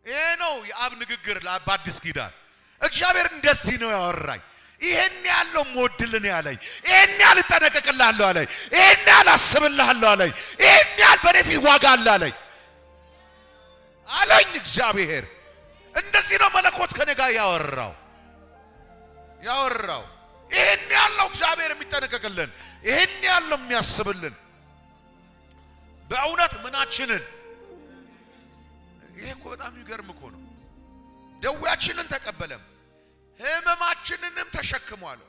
[SPEAKER 1] ይሄ ነው የአብ ንግግር ለአዲስ ኪዳን እግዚአብሔር እንደዚህ ነው ያወራኝ ይሄን ያለው ሞድልን ያለኝ ይሄን ያል ተነቀቀላለሁ አለኝ ይሄን ያል አስብልሃለሁ አለኝ ይሄን ያል በኔፊ ዋጋ አለኝ አለኝ እግዚአብሔር እንደዚህ ነው መለኮት ከኔ ጋር ያወራው ይሄን ያለው እግዚአብሔር የሚተነቀቀልን ይሄን ያለው የሚያስብልን በእውነት ምናችንን ይሄ እኮ በጣም ይገርም እኮ ነው ደዌያችንን ተቀበለም ህመማችንንም ተሸክሟል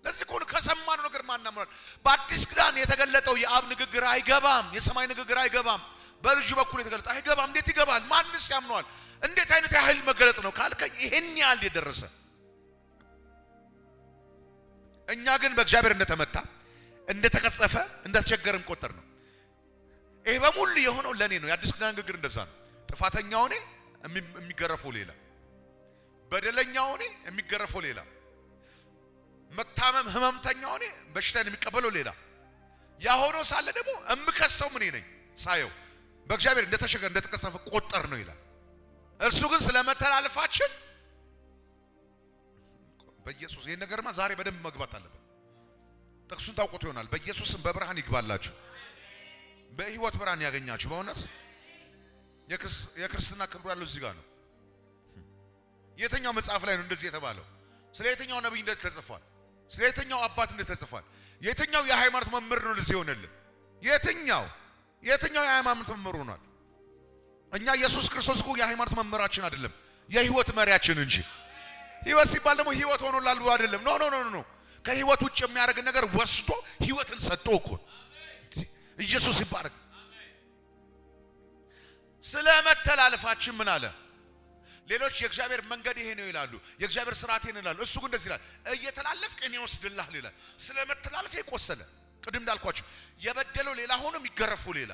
[SPEAKER 1] ለዚህ እኮ ከሰማነው ነገር ማናምናል በአዲስ ኪዳን የተገለጠው የአብ ንግግር አይገባም የሰማይ ንግግር አይገባም በልጁ በኩል የተገለጠ አይገባም እንዴት ይገባል ማንስ ያምነዋል እንዴት አይነት ያህል መገለጥ ነው ካልከኝ ይሄን ያህል የደረሰ እኛ ግን በእግዚአብሔር እንደተመታ እንደተቀጸፈ እንደተቸገረም ቆጠር ነው ይሄ በሙሉ የሆነው ለኔ ነው የአዲስ ኪዳን ንግግር እንደዛ ነው ጥፋተኛው እኔ የሚገረፈው ሌላ በደለኛው እኔ የሚገረፈው ሌላ መታመም ህመምተኛው እኔ በሽታን የሚቀበለው ሌላ ያሆነው ሳለ ደግሞ እምከሰው ምን ነኝ ሳየው በእግዚአብሔር እንደተሸገረ እንደተቀጸፈ ቆጠር ነው ይላል እርሱ ግን ስለመተላለፋችን በኢየሱስ ይሄ ነገርማ ዛሬ በደንብ መግባት አለበት ጥቅሱን ታውቁት ይሆናል በኢየሱስም በብርሃን ይግባላችሁ በህይወት ብርሃን ያገኛችሁ በእውነት የክርስትና ክብር ያለው እዚህ ጋር ነው የትኛው መጽሐፍ ላይ ነው እንደዚህ የተባለው ስለ የትኛው ነብይ እንደተጽፏል ስለ የትኛው አባት እንደተጽፏል የትኛው የሃይማኖት መምህር ነው ለዚህ ሆነልን የትኛው የሃይማኖት መምህር ሆኗል እኛ ኢየሱስ ክርስቶስ እኮ የሃይማኖት መምህራችን አይደለም የህይወት መሪያችን እንጂ ህይወት ሲባል ደግሞ ህይወት ሆኖላል አይደለም ኖ ከህይወት ውጭ የሚያደርግ ነገር ወስዶ ህይወትን ሰጥቶ እኮ ኢየሱስ ይባረክ ስለመተላለፋችን ምን አለ ሌሎች የእግዚአብሔር መንገድ ይሄ ነው ይላሉ የእግዚአብሔር ሥርዓት ይሄ ነው ይላሉ እሱ ግን እንደዚህ ይላል እየተላለፍክ እኔ ወስድልሃል ይላል ስለመተላለፍ ይቆሰለ ቅድም እንዳልኳችሁ የበደለው ሌላ ሆኖ የሚገረፈው ሌላ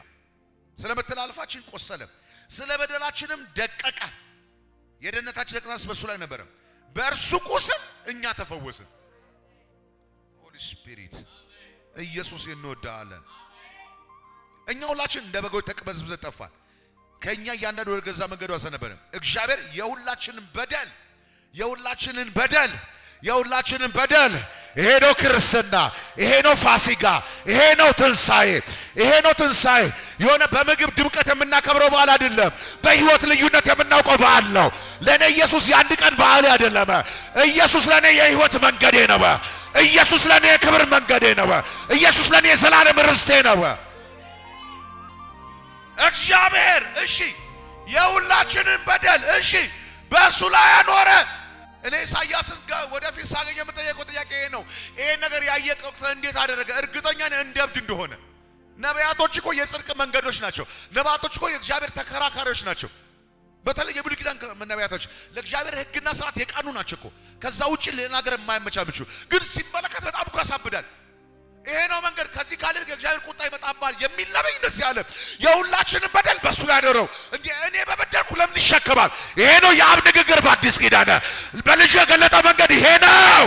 [SPEAKER 1] ስለመተላለፋችን ቆሰለ ስለበደላችንም ደቀቀ የደህንነታችን ደቀቃስ በሱ ላይ ነበር በእርሱ ቁስል እኛ ተፈወስን ሆሊ ስፒሪት ኢየሱስ እንወዳለን እኛ ሁላችን እንደ በጎች ተቅበዝብዘን ጠፋን ከኛ ያንዳንዱ ወደ ገዛ መንገዱ አሰነበረ እግዚአብሔር የሁላችንን በደል ይሄ ነው ክርስትና ይሄ ነው ፋሲካ ይሄ ነው ትንሳኤ የሆነ በምግብ ድምቀት የምናከብረው በዓል አይደለም በህይወት ልዩነት የምናውቀው በዓል ነው ለኔ ኢየሱስ የአንድ ቀን በዓል አይደለም ኢየሱስ ለኔ የህይወት መንገዴ ነው ኢየሱስ ለኔ የክብር መንገዴ ነው ኢየሱስ ለኔ የዘላለም ርስቴ ነው እግዚአብሔር እሺ የሁላችንን በደል እሺ በእሱ ላይ አኖረ እኔ ኢሳይያስን ወደፊት ሳገኝ የምጠየቀው ጥያቄ ይሄ ነው ይሄ ነገር ያየቀው እንዴት አደረገ እርግጠኛ ነኝ እንደብድ እንደሆነ ነቢያቶች እኮ የጽድቅ መንገዶች ናቸው ነቢያቶች እኮ የእግዚአብሔር ተከራካሪዎች ናቸው በተለይ የብሉይ ኪዳን ነቢያቶች ለእግዚአብሔር ህግና ሥርዓት የቃኑ ናቸው እኮ ከዛ ውጪ ሌላ ነገር የማይመቻምቹ ግን ሲመለከት በጣም እኮ ያሳብዳል ይሄ ነው መንገድ ከዚህ ካለ የእግዚአብሔር ቁጣ ይመጣባል የሚል ነብይ እንደዚህ ያለ የሁላችንን በደል በሱ ላይ አደረው እንዴ እኔ በበደልኩ ለምን ይሸከማል ይሄ ነው የአብ ንግግር በአዲስ ኪዳን በልጁ የገለጠ መንገድ ይሄ ነው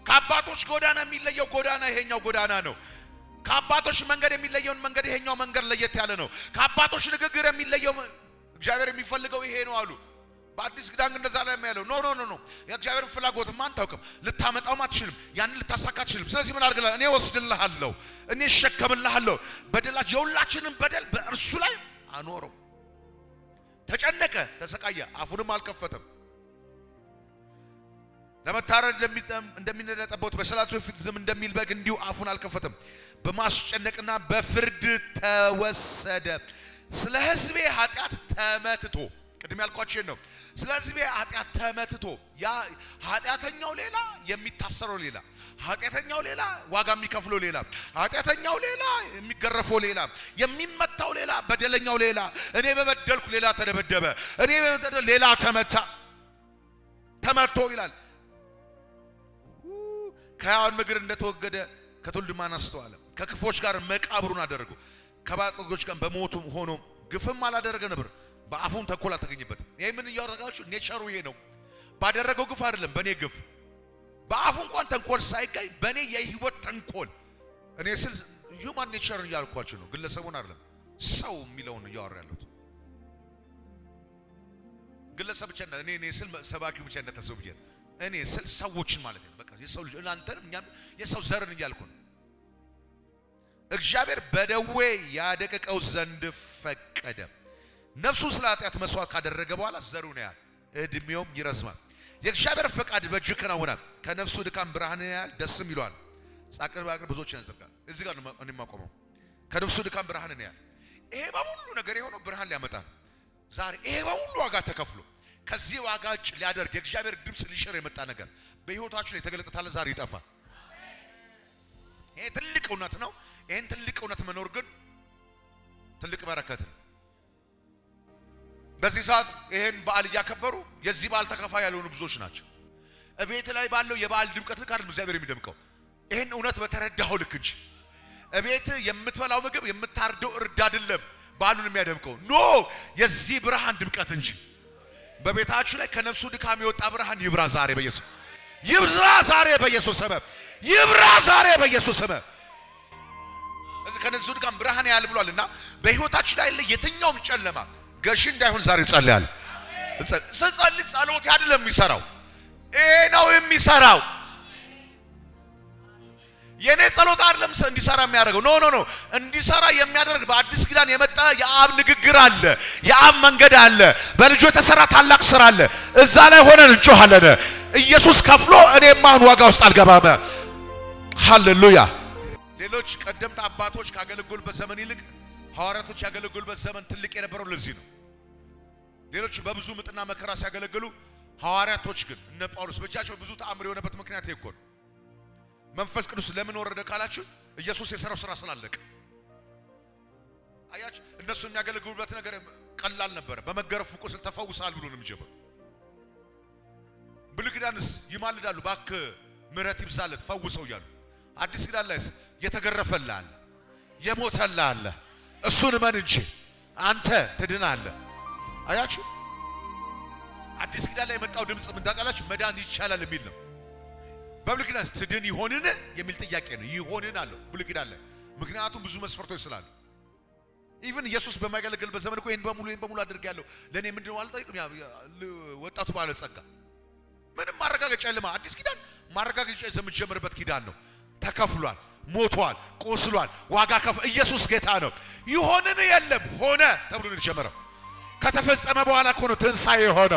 [SPEAKER 1] ከአባቶች ጎዳና የሚለየው ጎዳና ይሄኛው ጎዳና ነው ከአባቶች መንገድ የሚለየውን መንገድ ይሄኛው መንገድ ለየት ያለ ነው ከአባቶች ንግግር የሚለየው እግዚአብሔር የሚፈልገው ይሄ ነው አሉ በአዲስ ኪዳን እንደዛ ላይ ያለው ኖ የእግዚአብሔር ፍላጎት ማን ታውቅም ልታመጣው አትችልም ያንን ልታሳካ አትችልም ስለዚህ ምን አድርገላ እኔ ወስድልሃለሁ እኔ እሸከምልሃለሁ በደላች የሁላችንን በደል በእርሱ ላይ አኖረው ተጨነቀ ተሰቃየ አፉንም አልከፈተም ለመታረድ እንደሚነጠበት በሰላቱ ፊት ዝም እንደሚል በግ እንዲሁ አፉን አልከፈተም በማስጨነቅና በፍርድ ተወሰደ ስለ ሕዝቤ ኃጢአት ተመትቶ ቅድም ያልኳችሁ ነው ስለዚህ በኃጢአት ተመትቶ ያ ኃጢአተኛው ሌላ የሚታሰረው ሌላ ኃጢአተኛው ሌላ ዋጋ የሚከፍለው ሌላ ኃጢአተኛው ሌላ የሚገረፈው ሌላ የሚመታው ሌላ በደለኛው ሌላ እኔ በበደልኩ ሌላ ተደበደበ እኔ በበደል ሌላ ተመቶ ይላል ከያን ምግር እንደተወገደ ከትውልድ ማን አስተዋለ ከክፎች ጋር መቃብሩን አደረጉ ከባጥጎች ጋር በሞቱ ሆኖ ግፍም አላደረገ ነበር በአፉም ተንኮል አልተገኘበትም ይሄ ምን ያደረጋችሁ ኔቸሩ ይሄ ነው ባደረገው ግፍ አይደለም በኔ ግፍ በአፉ እንኳን ተንኮል ሳይገኝ በኔ የህይወት ተንኮል እኔ ስል human nature ያልኳችሁ ነው ግለሰቡን አይደለም ሰው የሚለውን ያወራ ያለው ግለሰብ ብቻ ነው እኔ ስል ሰባኪው ብቻ እንደተሰው ብዬ እኔ ስል ሰዎችን ማለት ነው በቃ የሰው ልጅ እናንተም እኛም የሰው ዘርን ይያልኩ እግዚአብሔር በደዌ ያደቀቀው ዘንድ ፈቀደ ነፍሱ ስለ ኃጢአት መስዋዕት ካደረገ በኋላ ዘሩ ነው ያል እድሜውም ይረዝማል የእግዚአብሔር ፈቃድ በእጁ ከናወናል ከነፍሱ ድካም ብርሃን ያል ደስም ይሏል ጻቀር ባቀር ብዙዎች ያንዘጋል እዚህ ጋር ነው እኔ ማቆመው ከነፍሱ ድካም ብርሃን ነው ያል ይሄ በሁሉ ነገር የሆነው ብርሃን ሊያመጣ ዛሬ ይሄ በሁሉ ዋጋ ተከፍሎ ከዚህ ዋጋ እጭ ሊያደርግ የእግዚአብሔር ድምጽ ሊሽር የመጣ ነገር በህይወታችሁ ላይ ተገለጠታለ ዛሬ ይጠፋል ይሄ ትልቅ እውነት ነው ይሄን ትልቅ እውነት መኖር ግን ትልቅ በረከት ነው በዚህ ሰዓት ይሄን በዓል ያከበሩ የዚህ በዓል ተካፋይ ያልሆኑ ብዙዎች ናቸው እቤት ላይ ባለው የበዓል ድምቀት ልክ አይደለም እግዚአብሔር የሚደምቀው ይሄን እውነት በተረዳው ልክ እንጂ እቤት የምትበላው ምግብ የምታርደው እርድ አይደለም በዓሉን የሚያደምቀው ኖ የዚህ ብርሃን ድምቀት እንጂ በቤታችሁ ላይ ከነፍሱ ድካም የወጣ ብርሃን ይብራ ዛሬ በኢየሱስ ይብራ ዛሬ በኢየሱስ ሰበብ ይብራ ዛሬ በኢየሱስ ሰበብ እዚህ ከነፍሱ ድካም ብርሃን ያል ብሏልና በህይወታችሁ ላይ የትኛውም ጨለማ ገሽ እንዳይሆን ዛሬ ጸልያል ጸልይ ጸሎት አይደለም የሚሰራው ነው የሚሰራው የኔ ጸሎት አይደለም እንዲሰራ የሚያደርገው ኖ እንዲሰራ የሚያደርግ በአዲስ ኪዳን የመጣ የአብ ንግግር አለ የአብ መንገድ አለ በልጁ የተሰራ ታላቅ ስራ አለ እዛ ላይ ሆነን እንጮሃለን ኢየሱስ ከፍሎ እኔማን ዋጋ ውስጥ አልገባም ሃሌሉያ ሌሎች ቀደምት አባቶች ካገለገሉበት ዘመን ይልቅ ሐዋርያቶች ያገለገሉበት ዘመን ትልቅ የነበረው ለዚህ ነው ሌሎች በብዙ ምጥና መከራ ሲያገለግሉ ሐዋርያቶች ግን እነ ጳውሎስ በእጃቸው ብዙ ተአምር የሆነበት ምክንያት ይኮን መንፈስ ቅዱስ ለምን ወረደ ካላችሁ ኢየሱስ የሰራው ስራ ስላለቀ አያችሁ እነሱ የሚያገለግሉበት ነገር ቀላል ነበር በመገረፉ ቁስል ተፈውሳል ብሎ ነው የሚጀምረው ብሉይ ኪዳንስ ይማልዳሉ ባክ ምሕረት ይብዛለት ፈውሰው ይላሉ አዲስ ኪዳን ላይስ የተገረፈላል የሞተላል እሱን ማን እንጂ አንተ ትድናለህ አያችሁ አዲስ ኪዳን ላይ የመጣው ድምጽ ምን ታውቃላችሁ መዳን ይቻላል የሚል ነው በብሉይ ኪዳን ትድን ይሆንን የሚል ጥያቄ ነው ይሆንን አለው ብሉይ ኪዳን ላይ ምክንያቱም ብዙ መስፈርቶች ስላሉ ኢቭን ኢየሱስ በማይገለገልበት ዘመን እኮ ይሄን በሙሉ አድርጌያለሁ ለኔ ምንድነው አልጠይቅም ወጣቱ ባለ ጸጋ ምንም ማረጋገጫ የለም አዲስ ኪዳን ማረጋገጫ የምትጀምርበት ኪዳን ነው ተከፍሏል ሞቷል ቆስሏል ዋጋ ከፍ ኢየሱስ ጌታ ነው ይሆንን የለም ሆነ ተብሎ ነው የተጀመረው ከተፈጸመ በኋላ እኮ ነው ትንሳኤ ሆነ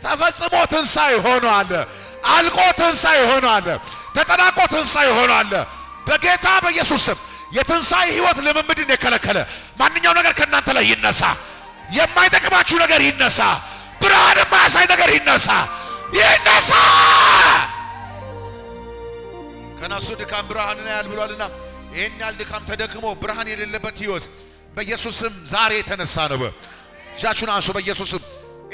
[SPEAKER 1] ተፈጽሞ ትንሳኤ ሆኗል አልቆ ትንሳኤ ሆኗል ተጠናቆ ትንሳኤ ሆኗል በጌታ በኢየሱስ ስም የትንሳኤ ህይወት ለምምድን የከለከለ ማንኛው ነገር ከናንተ ላይ ይነሳ የማይጠቅማችሁ ነገር ይነሳ ብርሃን የማያሳይ ነገር ይነሳ ከነሱ ድካም ብርሃን ነው ያልብሏልና ይሄን ያል ድካም ተደክሞ ብርሃን የሌለበት ህይወት በኢየሱስ ስም ዛሬ ተነሳ ነው ጃቹን አንሱ በኢየሱስ ስም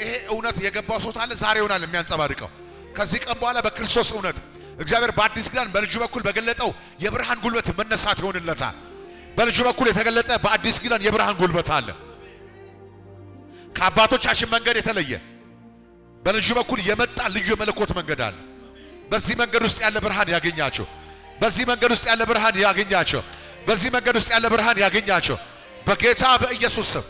[SPEAKER 1] ይሄ እውነት የገባው ሰው ታለ ዛሬ ይሆናል የሚያንጸባርቀው ከዚህ ቀን በኋላ በክርስቶስ እውነት እግዚአብሔር በአዲስ ኪዳን በልጁ በኩል በገለጠው የብርሃን ጉልበት መነሳት ይሆንለታል በልጁ በኩል የተገለጠ በአዲስ ኪዳን የብርሃን ጉልበት አለ ከአባቶቻችን መንገድ የተለየ በልጁ በኩል የመጣ ልዩ የመለኮት መንገድ አለ በዚህ መንገድ ውስጥ ያለ ብርሃን ያገኛቸው በዚህ መንገድ ውስጥ ያለ ብርሃን ያገኛቸው በዚህ መንገድ ውስጥ ያለ ብርሃን ያገኛቸው በጌታ በኢየሱስ ስም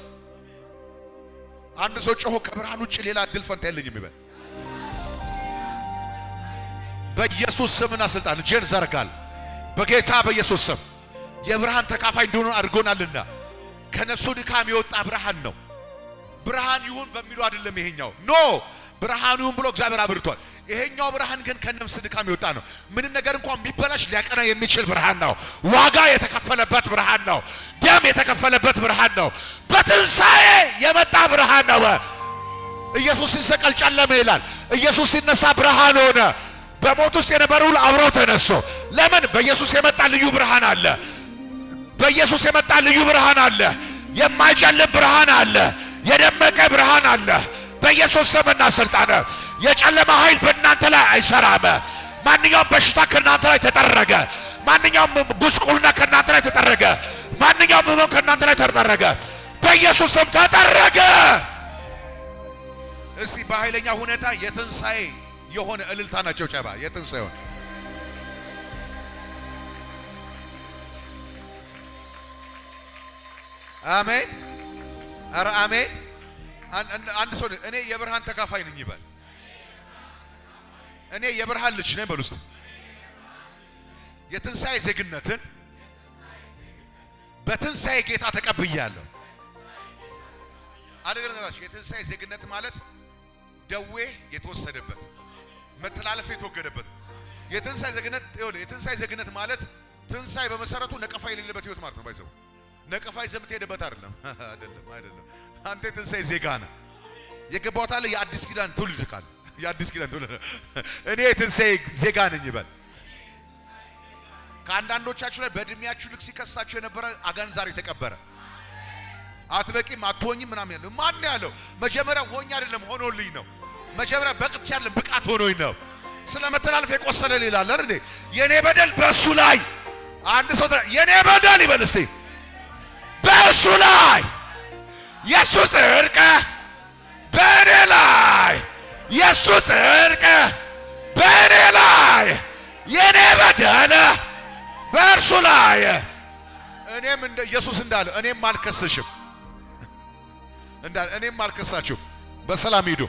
[SPEAKER 1] አንድ ሰው ጮሆ ከብርሃን ውጭ ሌላ እድል ፈንታ የለኝም ይበል በኢየሱስ ስምና ስልጣን እጄን ዘርጋል በጌታ በኢየሱስ ስም የብርሃን ተካፋይ እንደሆነ አድርጎናልና ከነሱ ድካም የወጣ ብርሃን ነው ብርሃን ይሁን በሚሉ አይደለም ይሄኛው ኖ ብርሃን ይሁን ብሎ እግዚአብሔር አብርቷል ይሄኛው ብርሃን ግን ከነፍስ ድካም የወጣ ነው ምንም ነገር እንኳን ቢበላሽ ሊያቀና የሚችል ብርሃን ነው ዋጋ የተከፈለበት ብርሃን ነው ደም የተከፈለበት ብርሃን ነው በትንሳኤ የመጣ ብርሃን ነው ኢየሱስ ሲሰቀል ጨለመ ይላል ኢየሱስ ሲነሳ ብርሃን ሆነ በሞት ውስጥ የነበሩ አብረው ተነሱ ለምን በኢየሱስ የመጣ ልዩ ብርሃን አለ በኢየሱስ የመጣ ልዩ ብርሃን አለ የማይጨልም ብርሃን አለ የደመቀ ብርሃን አለ በኢየሱስ ስምና ስልጣን የጨለማ ኃይል በእናንተ ላይ አይሰራም ማንኛውም በሽታ ከእናንተ ላይ ተጠረገ ማንኛውም ጉስቁልና ከእናንተ ላይ ተጠረገ ማንኛውም ህመም ከእናንተ ላይ ተጠረገ በኢየሱስ ስም ተጠረገ እስቲ በኃይለኛ ሁኔታ የትንሳኤ የሆነ እልልታ ናቸው ጨባ የትንሳኤው አሜን አረ አሜን አንድ ሰው እኔ የብርሃን ተካፋይ ነኝ ይባል እኔ የብርሃን ልጅ ነኝ በሉስ የትንሳኤ ዜግነትን በትንሳኤ ጌታ ተቀብያለሁ አደረጋሽ የትንሳኤ ዜግነት ማለት ደዌ የተወሰደበት መተላለፍ የተወገደበት የትንሳኤ ዜግነት ይኸውልህ የትንሳኤ ዜግነት ማለት ትንሳኤ በመሰረቱ ነቀፋ የሌለበት ህይወት ማለት ነው ባይዘው ነቀፋ ይዘምት ሄደበት አይደለም አንተ ትንሳኤ ዜጋ ነህ የገባው ታለ የአዲስ ኪዳን ትውልድ ካለ የአዲስ ኪዳን ትውልድ እኔ ትንሳኤ ዜጋ ነኝ ይበል ካንዳንዶቻችሁ ላይ በእድሜያችሁ ልክ ሲከሳችሁ የነበረ አጋን ዛሬ ተቀበረ አትበቂም አትሆኝም ምናምን ያለው ማን ያለው መጀመሪያ ሆኛ አይደለም ሆኖልኝ ነው መጀመሪያ በቅጥቻ አይደለም ብቃት ሆኖኝ ነው ስለመተላለፍ የቆሰለ ይላል አይደል የኔ በደል በእሱ ላይ አንድ ሰው የኔ በደል ይበል እስቲ በእሱ ላይ የሱ ጽድቅ በእኔ ላይ የሱ ጽድቅ በእኔ ላይ የኔ በደል በእርሱ ላይ እኔም እንደ ኢየሱስ እንዳለ እኔም አልከስሽም እንዳለ እኔም አልከሳችሁ በሰላም ሂዱ